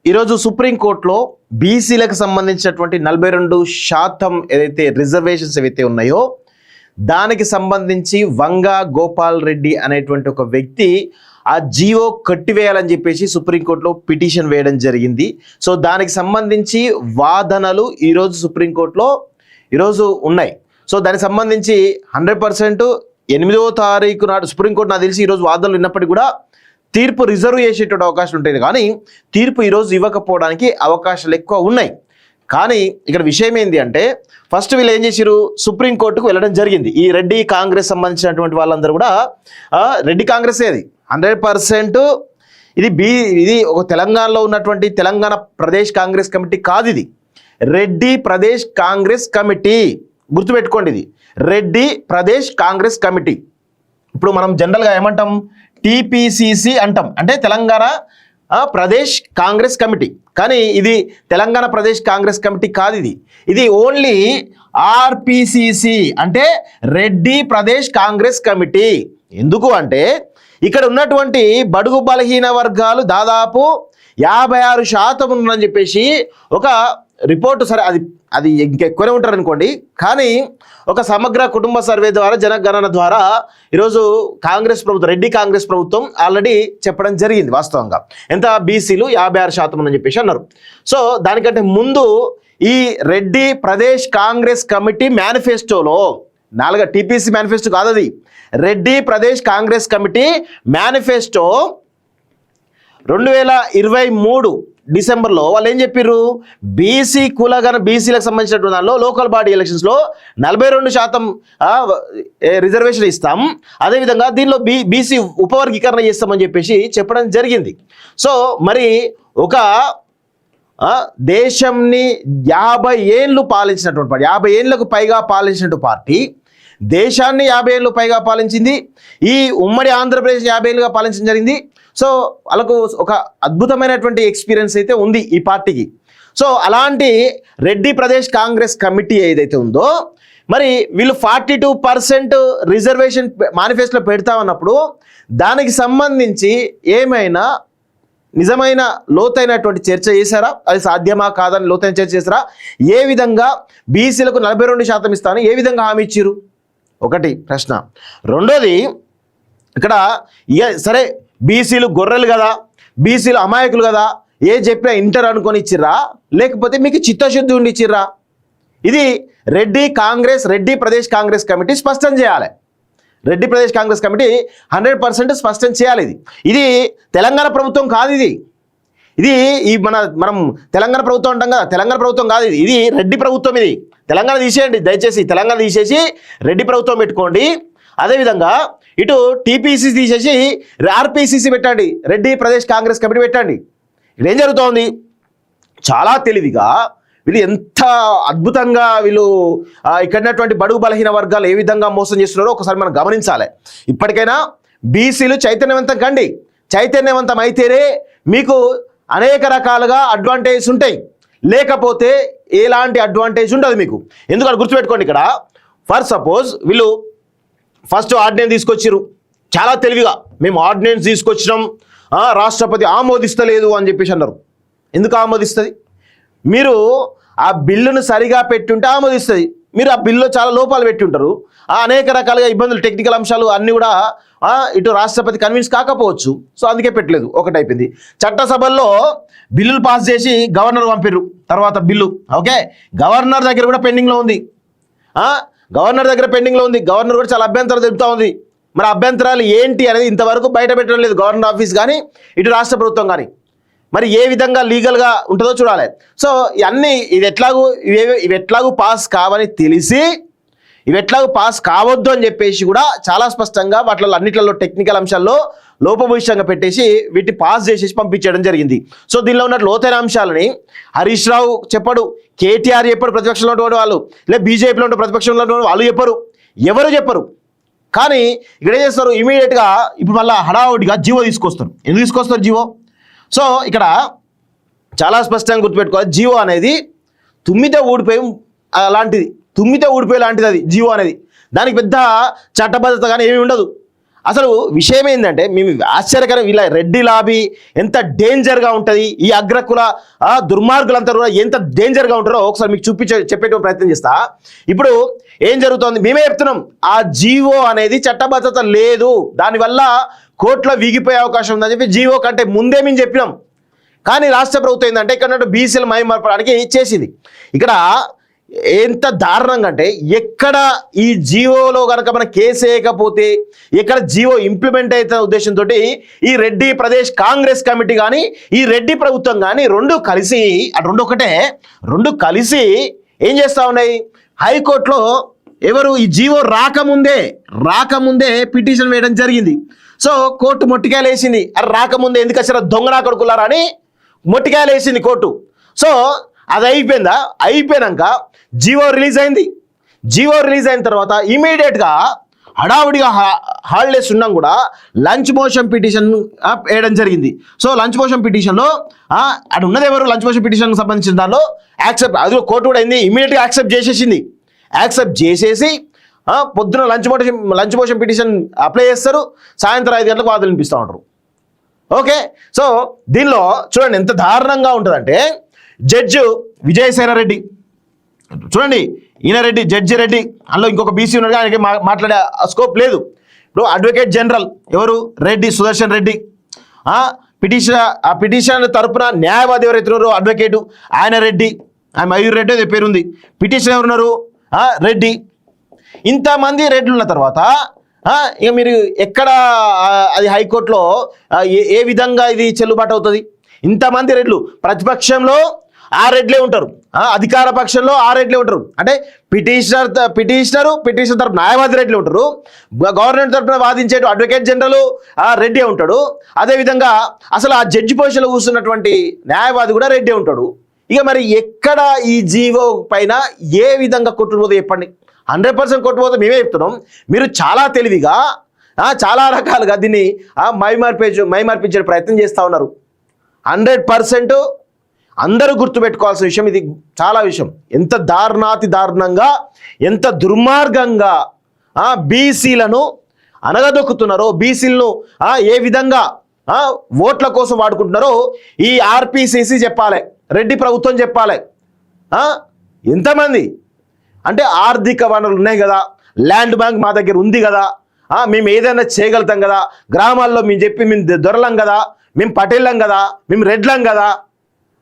ఈరోజు సుప్రీంకోర్టులో బీసీలకు సంబంధించినటువంటి 42% ఏదైతే రిజర్వేషన్స్ ఏవైతే ఉన్నాయో దానికి సంబంధించి వంగా గోపాల్ రెడ్డి అనేటువంటి ఒక వ్యక్తి ఆ జీవో కట్టివేయాలని చెప్పేసి సుప్రీంకోర్టులో పిటిషన్ వేయడం జరిగింది. సో దానికి సంబంధించి వాదనలు ఈరోజు సుప్రీంకోర్టులో ఈరోజు ఉన్నాయి. సో దానికి సంబంధించి 100% 8వ తారీఖు నాడు సుప్రీంకోర్టు నాకు తెలిసి ఈరోజు వాదనలు విన్నప్పటికీ కూడా తీర్పు రిజర్వ్ చేసేటువంటి అవకాశం ఉంటుంది, కానీ తీర్పు ఈరోజు ఇవ్వకపోవడానికి అవకాశాలు ఎక్కువ ఉన్నాయి. కానీ ఇక్కడ విషయం ఏంటి అంటే ఫస్ట్ వీళ్ళు ఏం చేశారు, సుప్రీంకోర్టుకు వెళ్ళడం జరిగింది. ఈ రెడ్డి కాంగ్రెస్ సంబంధించినటువంటి వాళ్ళందరూ కూడా రెడ్డి కాంగ్రెస్ అది 100% ఇది ఒక తెలంగాణలో ఉన్నటువంటి తెలంగాణ ప్రదేశ్ కాంగ్రెస్ కమిటీ కాదు, ఇది రెడ్డి ప్రదేశ్ కాంగ్రెస్ కమిటీ. గుర్తుపెట్టుకోండి, ఇది రెడ్డి ప్రదేశ్ కాంగ్రెస్ కమిటీ. ఇప్పుడు మనం జనరల్గా ఏమంటాం, టీపీసీసీ అంటాం, అంటే తెలంగాణ ప్రదేశ్ కాంగ్రెస్ కమిటీ. కానీ ఇది తెలంగాణ ప్రదేశ్ కాంగ్రెస్ కమిటీ కాదు, ఇది ఓన్లీ ఆర్పిసిసి అంటే రెడ్డి ప్రదేశ్ కాంగ్రెస్ కమిటీ. ఎందుకు అంటే ఇక్కడ ఉన్నటువంటి బడుగు బలహీన వర్గాలు దాదాపు 56% ఉందని చెప్పేసి ఒక రిపోర్టు. సరే అది ఇంకెక్కువనే ఉంటారు అనుకోండి, కానీ ఒక సమగ్ర కుటుంబ సర్వే ద్వారా జనగణన ద్వారా ఈరోజు కాంగ్రెస్ ప్రభుత్వం, రెడ్డి కాంగ్రెస్ ప్రభుత్వం ఆల్రెడీ చెప్పడం జరిగింది. వాస్తవంగా ఎంత బీసీలు 56% అని చెప్పేసి అన్నారు. సో దానికంటే ముందు ఈ రెడ్డి ప్రదేశ్ కాంగ్రెస్ కమిటీ మేనిఫెస్టోలో టీపీసీ మేనిఫెస్టో కాదు, అది రెడ్డి ప్రదేశ్ కాంగ్రెస్ కమిటీ మేనిఫెస్టో 2023 డిసెంబర్లో వాళ్ళు ఏం చెప్పారు, బీసీ కులగణ బీసీలకు సంబంధించినటువంటి దానిలో లోకల్ బాడీ ఎలక్షన్స్లో 42% రిజర్వేషన్ ఇస్తాం, అదేవిధంగా దీనిలో బీసీ ఉపవర్గీకరణ చేస్తామని చెప్పేసి చెప్పడం జరిగింది. సో మరి ఒక దేశంని 50 ఏళ్ళు పాలించినటువంటి పార్టీ, 50 ఏళ్ళకు పైగా పాలించినటువంటి పార్టీ, దేశాన్ని 50 ఏళ్ళు పైగా పాలించింది, ఈ ఉమ్మడి ఆంధ్రప్రదేశ్ 50 ఏళ్ళుగా పాలించడం జరిగింది. సో వాళ్ళకు ఒక అద్భుతమైనటువంటి ఎక్స్పీరియన్స్ అయితే ఉంది ఈ పార్టీకి. సో అలాంటి రెడ్డి ప్రదేశ్ కాంగ్రెస్ కమిటీ ఏదైతే ఉందో, మరి వీళ్ళు 42% రిజర్వేషన్ మేనిఫెస్టోలో పెడతామన్నప్పుడు దానికి సంబంధించి ఏమైనా నిజమైన లోతైనటువంటి చర్చ చేశారా, అది సాధ్యమా కాదని లోతైన చర్చ చేశారా, ఏ విధంగా బీసీలకు 42% ఇస్తాను ఏ విధంగా హామీ ఇచ్చిరు, ఒకటి ప్రశ్న. రెండోది, ఇక్కడ సరే బీసీలు గొర్రెలు కదా, బీసీలు అమాయకులు కదా, ఏ చెప్పినా ఇంటర్ అనుకొని ఇచ్చిర్రా, లేకపోతే మీకు చిత్తశుద్ధి ఉండి ఇచ్చిర్రా? ఇది రెడ్డి ప్రదేశ్ కాంగ్రెస్ కమిటీ స్పష్టం చేయాలి. రెడ్డి ప్రదేశ్ కాంగ్రెస్ కమిటీ 100% స్పష్టం చేయాలి. ఇది తెలంగాణ ప్రభుత్వం కాదు, ఇది మనం తెలంగాణ ప్రభుత్వం అంటాం కదా, తెలంగాణ ప్రభుత్వం కాదు, ఇది రెడ్డి ప్రభుత్వం. ఇది తెలంగాణ తీసేయండి దయచేసి, తెలంగాణ తీసేసి రెడ్డి ప్రభుత్వం పెట్టుకోండి. అదేవిధంగా ఇటు టీపీసీ తీసేసి ఆర్పిసిసి పెట్టండి, రెడ్డి ప్రదేశ్ కాంగ్రెస్ కమిటీ పెట్టండి. ఇక్కడ ఏం జరుగుతోంది, చాలా తెలివిగా వీళ్ళు ఎంత అద్భుతంగా వీళ్ళు ఇక్కడ బడుగు బలహీన వర్గాలు ఏ విధంగా మోసం చేస్తున్నారో ఒకసారి మనం గమనించాలి. ఇప్పటికైనా బీసీలు చైతన్యవంతం కండి, చైతన్యవంతం అయితేనే మీకు అనేక రకాలుగా అడ్వాంటేజ్ ఉంటాయి, లేకపోతే ఎలాంటి అడ్వాంటేజ్ ఉండదు మీకు. ఎందుకంటే గుర్తుపెట్టుకోండి, ఇక్కడ ఫర్ సపోజ్ వీళ్ళు ఫస్ట్ ఆర్డినెన్స్ తీసుకొచ్చిరు, చాలా తెలివిగా మేము ఆర్డినెన్స్ తీసుకొచ్చినాం, రాష్ట్రపతి ఆమోదిస్తలేదు అని చెప్పేసి అన్నారు. ఎందుకు ఆమోదిస్తుంది? మీరు ఆ బిల్లును సరిగా పెట్టుంటే ఆమోదిస్తుంది. మీరు ఆ బిల్లులో చాలా లోపాలు పెట్టి ఉంటారు, అనేక రకాలుగా ఇబ్బందులు, టెక్నికల్ అంశాలు అన్నీ కూడా ఇటు రాష్ట్రపతి కన్విన్స్ కాకపోవచ్చు. సో అందుకే పెట్టలేదు, ఒకటి అయిపోయింది. చట్టసభల్లో బిల్లులు పాస్ చేసి గవర్నర్ పంపిర్రు, తర్వాత బిల్లు ఓకే గవర్నర్ దగ్గర కూడా పెండింగ్లో ఉంది, గవర్నర్ కూడా చాలా అభ్యంతరాలు తెలుపుతూ ఉంది. మరి అభ్యంతరాలు ఏంటి అనేది ఇంతవరకు బయట పెట్టడం లేదు గవర్నర్ ఆఫీస్ కానీ ఇటు రాష్ట్ర ప్రభుత్వం కానీ. మరి ఏ విధంగా లీగల్గా ఉంటుందో చూడాలి. సో ఇవన్నీ ఇవి ఎట్లాగూ పాస్ కావని తెలిసి ఇవి ఎట్లాగూ పాస్ కావద్దు అని చెప్పేసి కూడా చాలా స్పష్టంగా వాటిలో అన్నిట్లలో టెక్నికల్ అంశాల్లో లోపభూయిష్టంగా పెట్టేసి వీటిని పాస్ చేసేసి పంపించడం జరిగింది. సో దీనిలో ఉన్న లోతైన అంశాలని హరీష్ రావు చెప్పడు, కేటీఆర్ చెప్పరు, ప్రతిపక్షంలో ఉన్నటువంటి వాళ్ళు, లేదా బీజేపీలో ఉన్న ప్రతిపక్షంలో ఉన్నటువంటి వాళ్ళు ఎవరు చెప్పరు. కానీ ఇక్కడ ఏం చేస్తారు, ఇమీడియట్గా ఇప్పుడు మళ్ళీ హడావుడిగా జీవో తీసుకొస్తారు. ఎందుకు తీసుకొస్తారు జీవో? సో ఇక్కడ చాలా స్పష్టంగా గుర్తుపెట్టుకోవాలి, జీవో అనేది తుమ్మితే ఊడిపోయి లాంటిది, అది జీవో అనేది. దానికి పెద్ద చట్టబద్ధత కానీ ఏమీ ఉండదు. అసలు విషయం ఏంటంటే మేము ఆశ్చర్యకరం, ఇలా రెడ్డి లాబీ ఎంత డేంజర్గా ఉంటుంది, ఈ అగ్రకుల దుర్మార్గులంతా కూడా ఎంత డేంజర్గా ఉంటారో ఒకసారి మీకు చెప్పేటువంటి ప్రయత్నం చేస్తా. ఇప్పుడు ఏం జరుగుతోంది మేమే చెప్తున్నాం, ఆ జీవో అనేది చట్టబద్ధత లేదు, దానివల్ల కోర్టులో వీగిపోయే అవకాశం ఉందని చెప్పి జీవో కంటే ముందే మేము చెప్పినాం. కానీ రాష్ట్ర ప్రభుత్వం ఏంటంటే ఇక్కడ బీసీలు మైమర్పడానికి చేసింది. ఇక్కడ ఎంత దారుణంగా అంటే ఎక్కడ ఈ జీవోలో కనుక మనం కేసు వేయకపోతే ఎక్కడ జీవో ఇంప్లిమెంట్ అవుతున్న ఉద్దేశంతో ఈ రెడ్డి ప్రదేశ్ కాంగ్రెస్ కమిటీ కానీ ఈ రెడ్డి ప్రభుత్వం కానీ రెండు కలిసి ఏం చేస్తూ ఉన్నాయి, హైకోర్టులో ఎవరు ఈ జీవో రాకముందే పిటిషన్ వేయడం జరిగింది. సో కోర్టు మొట్టికాయలు వేసింది, అది రాకముందే ఎందుకు వచ్చారో దొంగ నా కొడుకులారా అని మొట్టికాయలు వేసింది కోర్టు. సో అది అయిపోయినాక జీవో రిలీజ్ అయిన తర్వాత ఇమీడియట్గా హడావుడిగా హాలిడేస్ ఉన్నాం కూడా లంచ్ మోషన్ పిటిషన్ వేయడం జరిగింది. సో లంచ్ మోషన్ పిటిషన్లో అది ఉన్నది ఎవరు, లంచ్ మోషన్ పిటిషన్కి సంబంధించిన దానిలో అది కోర్టు కూడా అయింది, ఇమీడియట్గా యాక్సెప్ట్ చేసేసి పొద్దున లంచ్ మోషన్ పిటిషన్ అప్లై చేస్తారు, సాయంత్రం 5 గంటలకు వాదనలు వినిపిస్తూ ఉంటారు. ఓకే, సో దీనిలో చూడండి ఎంత దారుణంగా ఉంటుందంటే జడ్జి విజయసేన రెడ్డి చూడండి, ఈయన రెడ్డి జడ్జి రెడ్డి, అందులో ఇంకొక బీసీ ఉన్నాడు, ఆయనకి మాట్లాడే స్కోప్ లేదు. ఇప్పుడు అడ్వకేట్ జనరల్ ఎవరు, రెడ్డి సుదర్శన్ రెడ్డి, పిటిషన్ తరపున న్యాయవాది ఎవరైతే ఉన్నారో అడ్వకేటు ఆయన రెడ్డి, ఆయన మయూర్ రెడ్డి అదే పేరుంది. పిటిషన్ ఎవరున్నారు, రెడ్డి. ఇంతమంది రెడ్లు ఉన్న తర్వాత ఇక మీరు ఎక్కడ అది హైకోర్టులో ఏ విధంగా ఇది చెల్లుబాటు అవుతుంది? ఇంతమంది రెడ్లు, ప్రతిపక్షంలో 6 రెడ్లే ఉంటారు, అధికార పక్షంలో 6 రెడ్లే ఉంటారు. అంటే పిటిషన్ తరపు న్యాయవాది రెడ్లే ఉంటారు, గవర్నమెంట్ తరపున వాదించే అడ్వకేట్ జనరల్ రెడ్డే ఉంటాడు. అదేవిధంగా అసలు ఆ జడ్జి పొజిషన్లో కూర్చున్నటువంటి న్యాయవాది కూడా రెడ్డే ఉంటాడు. ఇక మరి ఎక్కడ ఈ జీవో పైన ఏ విధంగా కొట్టుకుపోతే చెప్పండి? 100% కొట్టుకుపోతే మేమే చెప్తున్నాం. మీరు చాలా తెలివిగా చాలా రకాలుగా దీన్ని మైమార్పించే ప్రయత్నం చేస్తూ ఉన్నారు. 100% అందరూ గుర్తుపెట్టుకోవాల్సిన విషయం ఇది. చాలా విషయం ఎంత దారుణంగా ఎంత దుర్మార్గంగా బీసీలను అనగదొక్కుతున్నారో, బీసీలను ఏ విధంగా ఓట్ల కోసం వాడుకుంటున్నారో ఈ ఆర్పిసిసి చెప్పాలి, రెడ్డి ప్రభుత్వం చెప్పాలి. ఎంతమంది అంటే ఆర్థిక వనరులు ఉన్నాయి కదా, ల్యాండ్ బ్యాంక్ మా దగ్గర ఉంది కదా, మేము ఏదైనా చేయగలుగుతాం కదా, గ్రామాల్లో మేము చెప్పి మేము దొరలం కదా, మేము పటేళ్ళం కదా, మేము రెడ్లం కదా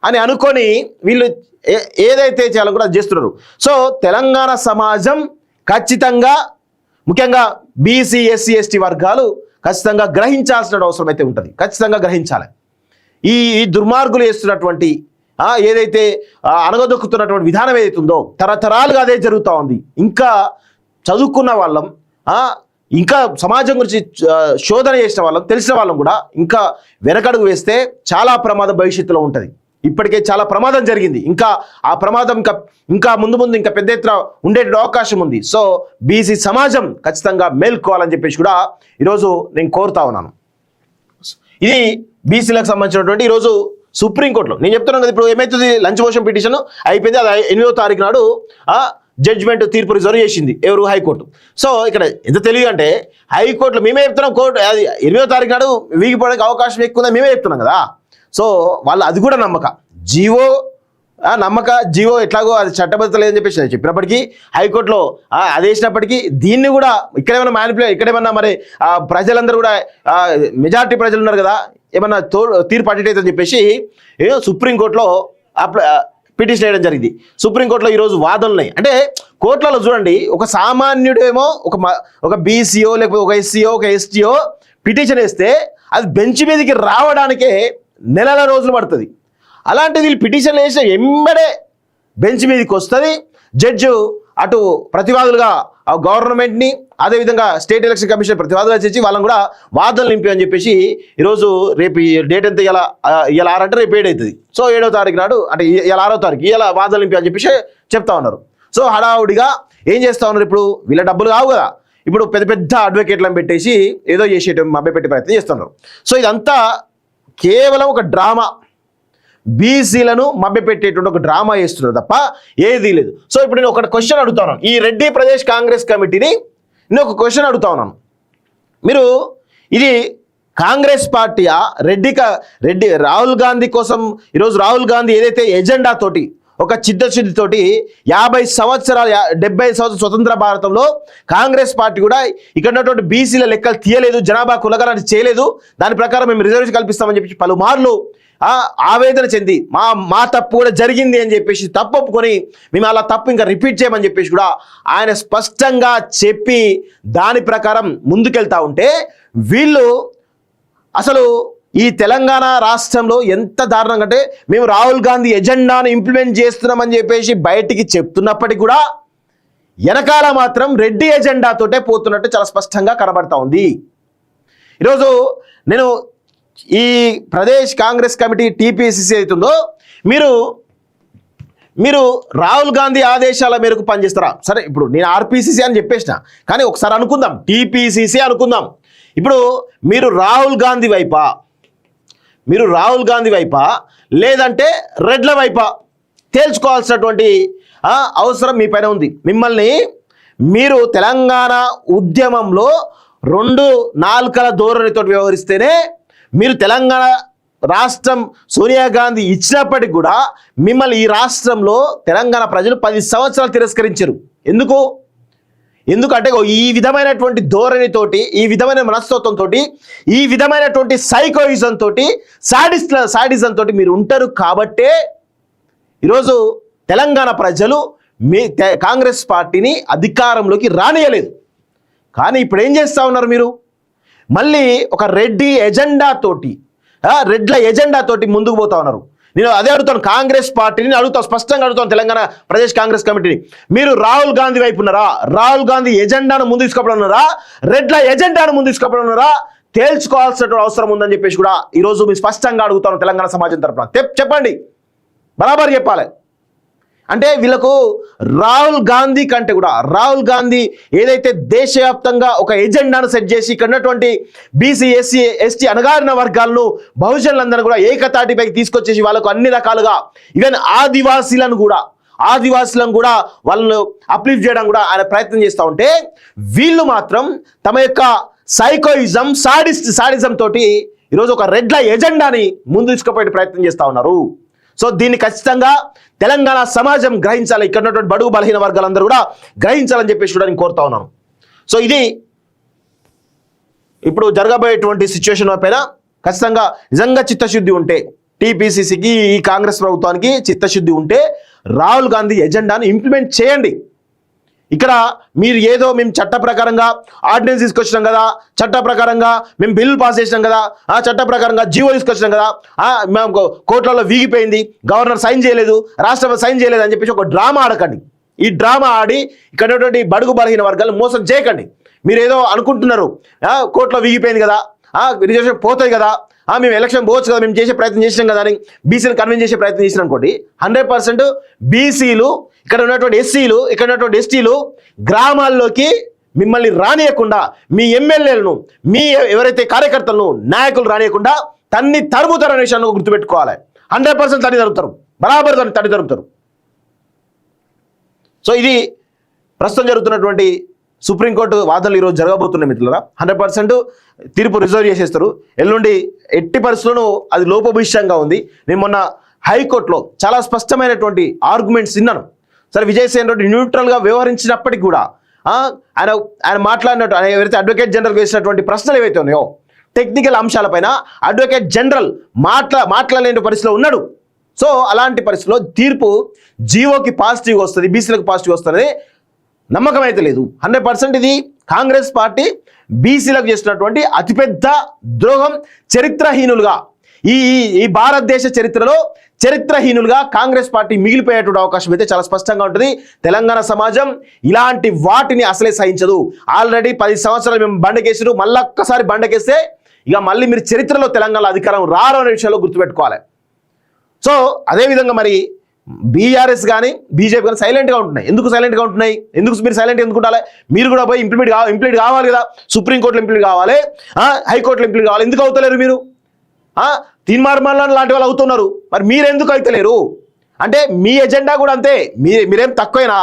అని అనుకొని వీళ్ళు ఏదైతే చేయాలో కూడా చేస్తున్నారు. సో తెలంగాణ సమాజం ఖచ్చితంగా, ముఖ్యంగా బీసీ ఎస్సీ ఎస్టీ వర్గాలు ఖచ్చితంగా గ్రహించాల్సిన అవసరం అయితే ఉంటుంది. ఖచ్చితంగా గ్రహించాలి. ఈ దుర్మార్గులు చేస్తున్నటువంటి ఏదైతే అనగదొక్కుతున్నటువంటి విధానం ఏదైతే ఉందో తరతరాలుగా అదే జరుగుతూ ఉంది. ఇంకా చదువుకున్న వాళ్ళం, ఇంకా సమాజం గురించి శోధన చేసిన వాళ్ళం, తెలిసిన వాళ్ళం కూడా ఇంకా వెనకడుగు వేస్తే చాలా ప్రమాదం భవిష్యత్తులో ఉంటుంది. ఇప్పటికే చాలా ప్రమాదం జరిగింది, ఇంకా ఆ ప్రమాదం ఇంకా ముందు ఇంకా పెద్ద ఎత్తున ఉండే అవకాశం ఉంది. సో బీసీ సమాజం ఖచ్చితంగా మేల్కోవాలని చెప్పేసి కూడా ఈరోజు నేను కోరుతా ఉన్నాను. ఇది బీసీలకు సంబంధించినటువంటి ఈరోజు సుప్రీంకోర్టులో నేను చెప్తున్నాను కదా. ఇప్పుడు ఏమైతుంది, లంచ్ మోషన్ పిటిషన్ అయిపోయింది, అది 8వ తారీఖు నాడు జడ్జిమెంట్ తీర్పు రిజర్వ్ చేసింది ఎవరు, హైకోర్టు. సో ఇక్కడ ఎంత తెలియదు అంటే హైకోర్టులో మేమే చెప్తున్నాం, కోర్టు అది 8వ తారీఖు నాడు వీగిపోవడానికి అవకాశం ఎక్కువ ఉందని మేమే చెప్తున్నాం కదా. సో వాళ్ళు అది కూడా జీవో ఎట్లాగో అది చట్టబద్ధత లేదని చెప్పేసి చెప్పినప్పటికీ హైకోర్టులో అదేసినప్పటికీ దీన్ని కూడా ఇక్కడేమన్నా ఇక్కడేమన్నా మరి ప్రజలందరూ కూడా మెజారిటీ ప్రజలు ఉన్నారు కదా, ఏమన్నా తీర్పు అటేటని చెప్పేసి సుప్రీంకోర్టులో పిటిషన్ వేయడం జరిగింది. సుప్రీంకోర్టులో ఈరోజు వాదనలున్నాయి. అంటే కోర్టులలో చూడండి, ఒక సామాన్యుడేమో ఒక బీసీఓ లేకపోతే ఒక ఎస్సీఓ ఒక ఎస్టీఓ పిటిషన్ వేస్తే అది బెంచ్ మీదకి రావడానికే నెలల రోజులు పడుతుంది. అలాంటిది వీళ్ళు పిటిషన్ వేసిన ఎంబడే బెంచ్ మీదకి వస్తుంది. జడ్జి అటు ప్రతివాదులుగా గవర్నమెంట్ని, అదేవిధంగా స్టేట్ ఎలక్షన్ కమిషన్ ప్రతివాదులుగా చేసి వాళ్ళని కూడా వాదనలు నింపి అని చెప్పేసి ఈరోజు రేపు డేట్ ఎంత, ఇలా 6 అంటే రేపు 7 అవుతుంది. సో 7వ తారీఖు నాడు అంటే ఇలా 6వ తారీఖు ఇలా వాదనలు నింపి అని చెప్పేసి చెప్తా ఉన్నారు. సో హడావుడిగా ఏం చేస్తూ ఉన్నారు, ఇప్పుడు వీళ్ళ డబ్బులు కావు కదా, ఇప్పుడు పెద్ద అడ్వకేట్లను పెట్టేసి ఏదో చేసేట మభ్యపెట్టే ప్రయత్నం చేస్తున్నారు. సో ఇదంతా కేవలం ఒక డ్రామా, బీసీలను మభ్యపెట్టేటువంటి ఒక డ్రామా చేస్తున్నారు తప్ప ఏదీ లేదు. సో ఇప్పుడు నేను ఒక క్వశ్చన్ అడుగుతా ఉన్నాను, ఈ రెడ్డి ప్రదేశ్ కాంగ్రెస్ కమిటీని నేను ఒక క్వశ్చన్ అడుగుతా ఉన్నాను. మీరు ఇది కాంగ్రెస్ పార్టీయా రెడ్డి రాహుల్ గాంధీ కోసం ఈరోజు రాహుల్ గాంధీ ఏదైతే ఎజెండా తోటి ఒక చిత్తశుద్ధితోటి 50 సంవత్సరాలు 70 సంవత్సరాల స్వతంత్ర భారతంలో కాంగ్రెస్ పార్టీ కూడా ఇక్కడ ఉన్నటువంటి బీసీల లెక్కలు తీయలేదు, జనాభా కులగణన చేయలేదు, దాని ప్రకారం మేము రిజర్వేషన్ కల్పిస్తామని చెప్పి పలుమార్లు ఆవేదన చెంది మా తప్పు కూడా జరిగింది అని చెప్పేసి తప్పు ఒప్పుకొని మేము అలా తప్పు ఇంకా రిపీట్ చేయమని చెప్పేసి కూడా ఆయన స్పష్టంగా చెప్పి దాని ప్రకారం ముందుకెళ్తా ఉంటే వీళ్ళు అసలు ఈ తెలంగాణ రాష్ట్రంలో ఎంత దారుణంగా అంటే మేము రాహుల్ గాంధీ ఎజెండాను ఇంప్లిమెంట్ చేస్తున్నామని చెప్పేసి బయటికి చెప్తున్నప్పటికీ కూడా వెనకాల మాత్రం రెడ్డి ఎజెండాతోటే పోతున్నట్టు చాలా స్పష్టంగా కనబడతా ఉంది. ఈరోజు నేను ఈ ప్రదేశ్ కాంగ్రెస్ కమిటీ టీపీసీసీ అవుతుందో మీరు రాహుల్ గాంధీ ఆదేశాల మేరకు పనిచేస్తారా? సరే, ఇప్పుడు నేను ఆర్పీసీసీ అని చెప్పేసిన, కానీ ఒకసారి అనుకుందాం టీపీసీసీ అనుకుందాం. ఇప్పుడు మీరు రాహుల్ గాంధీ వైపా లేదంటే రెడ్ల వైపా తేల్చుకోవాల్సినటువంటి అవసరం మీ పైన ఉంది. మీరు తెలంగాణ ఉద్యమంలో 2 నాలుకల ధోరణితో వ్యవహరిస్తేనే మీరు తెలంగాణ రాష్ట్రం సోనియా గాంధీ ఇచ్చినప్పటికి కూడా మిమ్మల్ని ఈ రాష్ట్రంలో తెలంగాణ ప్రజలు 10 సంవత్సరాలు తిరస్కరించారు. ఎందుకంటే ఈ విధమైనటువంటి ధోరణితోటి, ఈ విధమైన మనస్తత్వంతో, ఈ విధమైనటువంటి సైకోయిజం తోటి, సాడిజం తోటి మీరు ఉంటారు కాబట్టే ఈరోజు తెలంగాణ ప్రజలు కాంగ్రెస్ పార్టీని అధికారంలోకి రానియలేదు. కానీ ఇప్పుడు ఏం చేస్తూ ఉన్నారు? మీరు మళ్ళీ ఒక రెడ్ల ఎజెండా తోటి ముందుకు పోతా ఉన్నారు. నేను అదే అడుగుతాను, కాంగ్రెస్ పార్టీని స్పష్టంగా అడుగుతాను, తెలంగాణ ప్రదేశ్ కాంగ్రెస్ కమిటీని. మీరు రాహుల్ గాంధీ వైపు ఉన్నారా? రాహుల్ గాంధీ ఎజెండాను ముందు తీసుకోవడం రెడ్ల ఎజెండాను ముందు తీసుకోవడం తేల్చుకోవాల్సిన అవసరం ఉందని చెప్పేసి కూడా ఈరోజు మీరు స్పష్టంగా అడుగుతాను తెలంగాణ సమాజం తరఫున. చెప్పండి, బరాబర్ చెప్పాలి. అంటే వీళ్ళకు రాహుల్ గాంధీ కంటే కూడా రాహుల్ గాంధీ ఏదైతే దేశవ్యాప్తంగా ఒక ఎజెండాను సెట్ చేసి ఇక్కడ ఉన్నటువంటి బీసీ, ఎస్సీ, ఎస్టీ అణగారిన వర్గాలను, బహుజనులందరూ కూడా ఏకతాటిపైకి తీసుకొచ్చేసి వాళ్ళకు అన్ని రకాలుగా ఈవెన్ ఆదివాసీలను కూడా వాళ్ళను అప్లిఫ్ట్ చేయడం కూడా ఆయన ప్రయత్నం చేస్తూ ఉంటే వీళ్ళు మాత్రం తమ యొక్క సైకోయిజం, సాడిజం తోటి ఈరోజు ఒక రెడ్ల ఎజెండాని ముందు తీసుకుపోయే ప్రయత్నం చేస్తూ ఉన్నారు. సో దీన్ని ఖచ్చితంగా తెలంగాణ సమాజం గ్రహించాలి, ఇక్కడ ఉన్నటువంటి బడుగు బలహీన వర్గాలందరూ కూడా గ్రహించాలని చెప్పేసి కూడా నేను కోరుతా ఉన్నాను. సో ఇది ఇప్పుడు జరగబోయేటువంటి సిచ్యువేషన్ పైన ఖచ్చితంగా నిజంగా చిత్తశుద్ధి ఉంటే, టీపీసీసీకి, ఈ కాంగ్రెస్ ప్రభుత్వానికి చిత్తశుద్ధి ఉంటే రాహుల్ గాంధీ ఎజెండాను ఇంప్లిమెంట్ చేయండి. ఇక్కడ మీరు ఏదో మేము చట్ట ప్రకారంగా ఆర్డినెన్స్ తీసుకొచ్చినాం కదా, చట్ట ప్రకారంగా మేము బిల్లు పాస్ చేసినాం కదా, చట్ట ప్రకారంగా జీవో తీసుకొచ్చినాం కదా, మేము కోర్టులలో వీగిపోయింది, గవర్నర్ సైన్ చేయలేదు, రాష్ట్రపతి సైన్ చేయలేదు అని చెప్పేసి ఒక డ్రామా ఆడకండి. ఈ డ్రామా ఆడి ఇక్కడ ఉన్నటువంటి బడుగు బలహీన వర్గాలు మోసం చేయకండి. మీరు ఏదో అనుకుంటున్నారు, కోర్టులో వీగిపోయింది కదా, రిజర్వేషన్ పోతాయి కదా, మేము ఎలక్షన్ పోవచ్చు కదా, మేము చేసే ప్రయత్నం చేసినాం కదా అని బీసీలు కన్విన్స్ చేసే ప్రయత్నం చేసినాం అనుకోండి, 100% బీసీలు, ఇక్కడ ఉన్నటువంటి ఎస్సీలు, ఇక్కడ ఉన్నటువంటి ఎస్టీలు గ్రామాల్లోకి మిమ్మల్ని రానియకుండా, మీ ఎమ్మెల్యేలను, మీ ఎవరైతే కార్యకర్తలను, నాయకులు రానియకుండా తరుముతారనే విషయాన్ని గుర్తుపెట్టుకోవాలి. 100% తరుముతారు, బరాబర్ తరుముతారు. సో ఇది ప్రస్తుతం జరుగుతున్నటువంటి సుప్రీంకోర్టు వాదనలు ఈరోజు జరగబోతున్నాయి మిత్రులారా. 100% తీర్పు రిజర్వ్ చేసేస్తారు. ఎల్లుండి ఎట్టి పరిస్థితులను అది లోపభూయిష్టంగా ఉంది. నేను మొన్న హైకోర్టులో చాలా స్పష్టమైనటువంటి ఆర్గ్యుమెంట్స్ విన్నాను. సరే, విజయసేన్ రెడ్డి న్యూట్రల్గా వ్యవహరించినప్పటికీ కూడా ఆయన మాట్లాడినట్టు, ఆయన ఎవరైతే అడ్వకేట్ జనరల్ వేసినటువంటి ప్రశ్నలు ఏవైతే ఉన్నాయో టెక్నికల్ అంశాలపైన అడ్వకేట్ జనరల్ మాట్లాడలేని పరిస్థితిలో ఉన్నాడు. సో అలాంటి పరిస్థితిలో తీర్పు జీవోకి పాజిటివ్ వస్తుంది, బీసీలకు పాజిటివ్ వస్తుంది నమ్మకం అయితే లేదు. 100% ఇది కాంగ్రెస్ పార్టీ బీసీలకు చేస్తున్నటువంటి అతిపెద్ద ద్రోహం. చరిత్రహీనులుగా ఈ భారతదేశ చరిత్రహీనులుగా కాంగ్రెస్ పార్టీ మిగిలిపోయేటువంటి అవకాశం అయితే చాలా స్పష్టంగా ఉంటుంది. తెలంగాణ సమాజం ఇలాంటి వాటిని అసలే సహించదు. ఆల్రెడీ 10 సంవత్సరాలు మేము బండకేసారు, మళ్ళీ ఒక్కసారి బండకేస్తే ఇక మళ్ళీ మీరు చరిత్రలో తెలంగాణ అధికారం రారు అనే విషయంలో గుర్తుపెట్టుకోవాలి. సో అదేవిధంగా మరి బీఆర్ఎస్ కానీ బీజేపీ కానీ సైలెంట్గా ఉంటున్నాయి. ఎందుకు సైలెంట్గా ఉంటున్నాయి? మీరు సైలెంట్ ఎందుకు ఉండాలి? మీరు కూడా పోయి ఇంప్లిమెంట్ కావాలి కదా, సుప్రీంకోర్టులో ఇంప్లిమెంట్ కావాలి, హైకోర్టులో ఇంప్లిమెంట్ కావాలి. ఎందుకు అవుతలేరు మీరు? తీన్మార్మల్ లాంటి వాళ్ళు అవుతున్నారు, మరి మీరెందుకు అవుతలేరు? అంటే మీ ఎజెండా కూడా అంతే. మీరేం తక్కువైనా?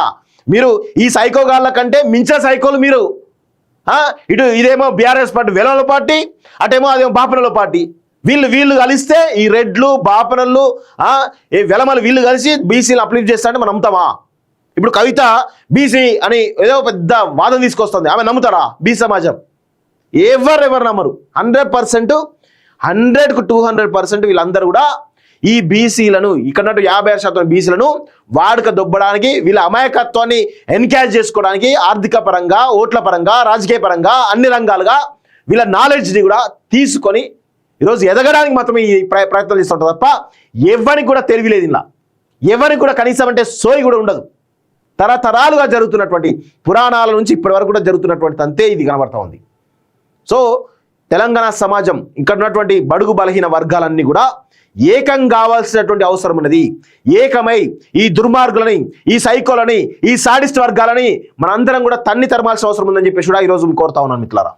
మీరు ఈ సైకో గాళ్ళ కంటే మించిన సైకోలు మీరు. ఇటు ఇదేమో బీఆర్ఎస్ పార్టీ వెలల పార్టీ, అటేమో అదేమో బాపనల పార్టీ. వీళ్ళు కలిస్తే ఈ రెడ్లు బాపనలు ఈ వెలమలు వీళ్ళు కలిసి బీసీలు అప్లిఫ్ట్ చేస్తారంటే మనం నమ్ముతామా? ఇప్పుడు కవిత బీసీ అని ఏదో పెద్ద వాదం తీసుకొస్తుంది, ఆమె నమ్ముతారా బీసీ సమాజం? ఎవరు నమ్మరు. 100%, 100కు 200% వీళ్ళందరూ కూడా ఈ బీసీలను ఇక్కడ 56% బీసీలను వాడుక దొబ్బడానికి, వీళ్ళ అమాయకత్వాన్ని ఎన్కరేజ్ చేసుకోవడానికి ఆర్థిక పరంగా, ఓట్ల పరంగా, రాజకీయ పరంగా, అన్ని రంగాలుగా వీళ్ళ నాలెడ్జ్ని కూడా తీసుకొని ఈరోజు ఎదగడానికి మాత్రమే ఈ ప్రయత్నం చేస్తుంటారు తప్ప ఎవరికి కూడా తెలివిలేదు. ఇలా ఎవరికి కూడా కనీసం అంటే సోయి కూడా ఉండదు. తరతరాలుగా జరుగుతున్నటువంటి పురాణాల నుంచి ఇప్పటి వరకు కూడా జరుగుతున్నటువంటి అంతే ఇది కనబడతా ఉంది. సో తెలంగాణ సమాజం ఇక్కడ ఉన్నటువంటి బడుగు బలహీన వర్గాలన్నీ కూడా ఏకం కావాల్సినటువంటి అవసరం ఉన్నది. ఏకమై ఈ దుర్మార్గులని, ఈ సైకోలని, ఈ సాడిస్ట్ వర్గాలని మనందరం కూడా తన్ని తరమాల్సిన అవసరం ఉందని చెప్పేసి కూడా ఈరోజు కోరుతా ఉన్నాను మిత్రులారా.